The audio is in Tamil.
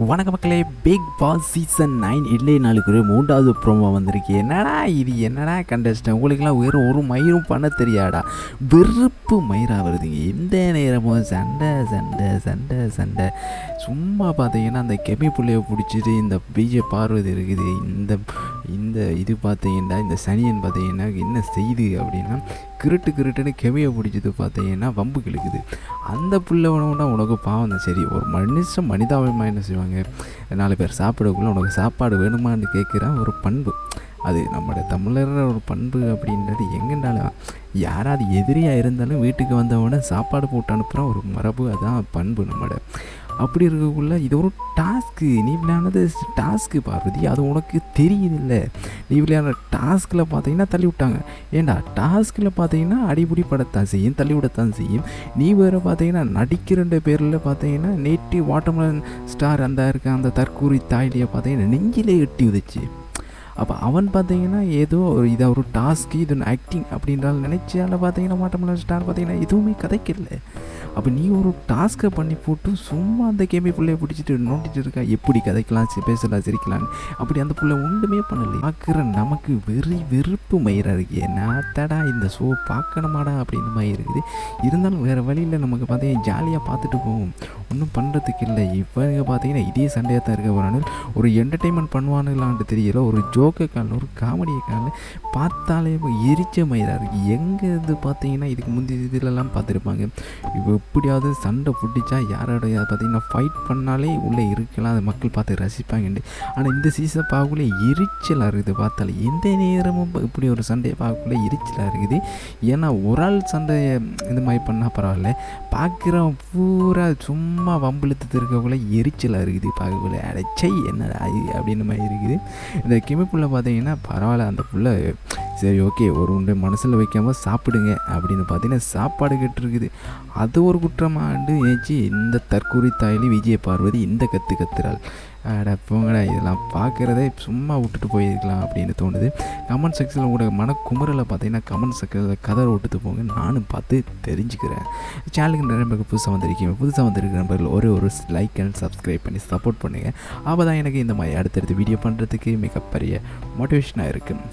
வணக்க மக்களே, பிக் பாஸ் சீசன் 9 இட்லி நாளுக்கு மூன்றாவது ப்ரோமோ வந்திருக்கு. என்னடா கண்டஸ்டன் உங்களுக்குலாம் வேறு ஒரு மயிரும் பண்ண தெரியாடா, வெறுப்பு மயிராக வருதுங்க. எந்த நேரமும் சண்டை சண்டை சண்டை சண்டை. சும்மா பார்த்தீங்கன்னா அந்த கெமி பிள்ளையை பிடிச்சிட்டு இந்த பிஜே பார்வதி இருக்குது. இந்த இது பார்த்தீங்கன்னா இந்த சனியன் பார்த்தீங்கன்னா என்ன செய்யுது அப்படின்னா, கிருட்டுன்னு கெமியை பிடிச்சது பார்த்தீங்கன்னா வம்பு கிழக்குது. அந்த புள்ளவனா உனக்கு பாவம் தான். சரி, ஒரு மனிதாபிமா என்ன செய்வாங்க, 4 பேர் சாப்பிடக்குள்ள உனக்கு சாப்பாடு வேணுமான்னு கேட்குற ஒரு பண்பு, அது நம்மளோட தமிழர் ஒரு பண்பு அப்படின்றது எங்கேனாலும் யாராவது எதிரியாக இருந்தாலும் வீட்டுக்கு வந்தவொடனே சாப்பாடு போட்டு அனுப்புகிற ஒரு மரபு, அதான் பண்பு நம்மளோட. அப்படி இருக்கக்குள்ள இது ஒரு டாஸ்க்கு, நீ விளையாடுனது டாஸ்க்கு பார்வதி, அது உனக்கு தெரியுதில்ல. நீ விளையாடுற டாஸ்கில் பார்த்தீங்கன்னா தள்ளி விட்டாங்க. ஏண்டா டாஸ்கில் பார்த்தீங்கன்னா அடிப்படி படத்தான் செய்யும், தள்ளி விடத்தான் செய்யும். நீ வேறு பார்த்தீங்கன்னா நடிக்கிற பேரில் பார்த்தீங்கன்னா நேற்று வாட்டர்மெலன் ஸ்டார் அந்த தற்கூரி தாயிலேயே பார்த்தீங்கன்னா நெஞ்சிலே எட்டி உதிச்சு. அப்போ அவன் பார்த்தீங்கன்னா ஏதோ இதை ஒரு டாஸ்க்கு, இது ஒன்று ஆக்டிங் அப்படின்றால் நினைச்சால பார்த்தீங்கன்னா வாட்டர்மெலன் ஸ்டார் பார்த்தீங்கன்னா எதுவுமே கதைக்கல. அப்போ நீ ஒரு டாஸ்க்கை பண்ணி போட்டு சும்மா அந்த கேமி பிள்ளையை பிடிச்சிட்டு நோண்டிட்டு இருக்கா, எப்படி கதைக்கலாம், பேசலாம், சிரிக்கலான்னு. அப்படி அந்த பிள்ளை ஒன்றுமே பண்ணலை. பார்க்குற நமக்கு வெறுப்பு மயிராக இருக்குது. என்னத்தடா இந்த ஷோ பார்க்கணுமாடா அப்படின்னு மாதிரி இருக்குது. இருந்தாலும் வேறு வழியில் நமக்கு பார்த்தீங்கன்னா ஜாலியாக பார்த்துட்டு போவோம், ஒன்றும் பண்ணுறதுக்கு இல்லை. இப்போ பார்த்தீங்கன்னா இதே சண்டையாக தான் இருக்க போகிறானு, ஒரு என்டர்டெயின்மெண்ட் பண்ணுவானுங்களான்ட்டு தெரியல. ஒரு ஜோக்கை காலில் ஒரு காமெடியை காலில் பார்த்தாலே எரிச்ச மயிராக இருக்குது. எங்கே இது பார்த்தீங்கன்னா இதுக்கு முந்தி இதிலெல்லாம் பார்த்துருப்பாங்க, இப்போ எப்படியாவது சண்டை பிடிச்சா யாரோடைய பார்த்தீங்கன்னா ஃபைட் பண்ணாலே உள்ளே இருக்கலாம், அதை மக்கள் பார்த்து ரசிப்பாங்கண்டு. ஆனால் இந்த சீசன் பார்க்கக்குள்ளே எரிச்சலாக இருக்குது. பார்த்தாலே எந்த நேரமும் இப்படி ஒரு சண்டையை பார்க்கக்குள்ளே எரிச்சலாக இருக்குது. ஏன்னா ஒரு ஆள் சண்டையை இந்த மாதிரி பண்ணால் பரவாயில்ல, பார்க்குறவன் பூரா சும்மா வம்பிழுத்து இருக்கக்குள்ளே எரிச்சலாக இருக்குது. பார்க்கக்குள்ளே அடைச்சை என்ன அப்படின்னு மாதிரி இருக்குது. இந்த கெமிப்புள்ள பார்த்தீங்கன்னா பரவாயில்ல, அந்த புள்ள சரி ஓகே ஒரு உண்டை மனசில் வைக்காமல் சாப்பிடுங்க அப்படின்னு பார்த்தீங்கன்னா சாப்பாடு கேட்டுருக்குது. அது ஒரு குற்றமாண்டு ஏச்சு இந்த தற்கூரி தாயிலி விஜய பார்வதி இந்த கத்துறாள். போங்கடா, இதெல்லாம் பார்க்குறதே சும்மா விட்டுட்டு போயிருக்கலாம் அப்படின்னு தோணுது. கமெண்ட் செக்ஷனில் கூட மனக்குமுறலை பார்த்தீங்கன்னா கமெண்ட் செக்ஷனில் கதற விட்டுட்டு போங்க, நானும் பார்த்து தெரிஞ்சுக்கிறேன். சேனலுக்கு நிறைய பேருக்கு புதுசாக வந்திருக்கிற நம்பர்கள் ஒரு லைக் அண்ட் சப்ஸ்கிரைப் பண்ணி சப்போர்ட் பண்ணுங்கள். அப்போ தான் எனக்கு இந்த மாதிரி அடுத்தடுத்து வீடியோ பண்ணுறதுக்கு மிகப்பெரிய மோட்டிவேஷனாக இருக்குது.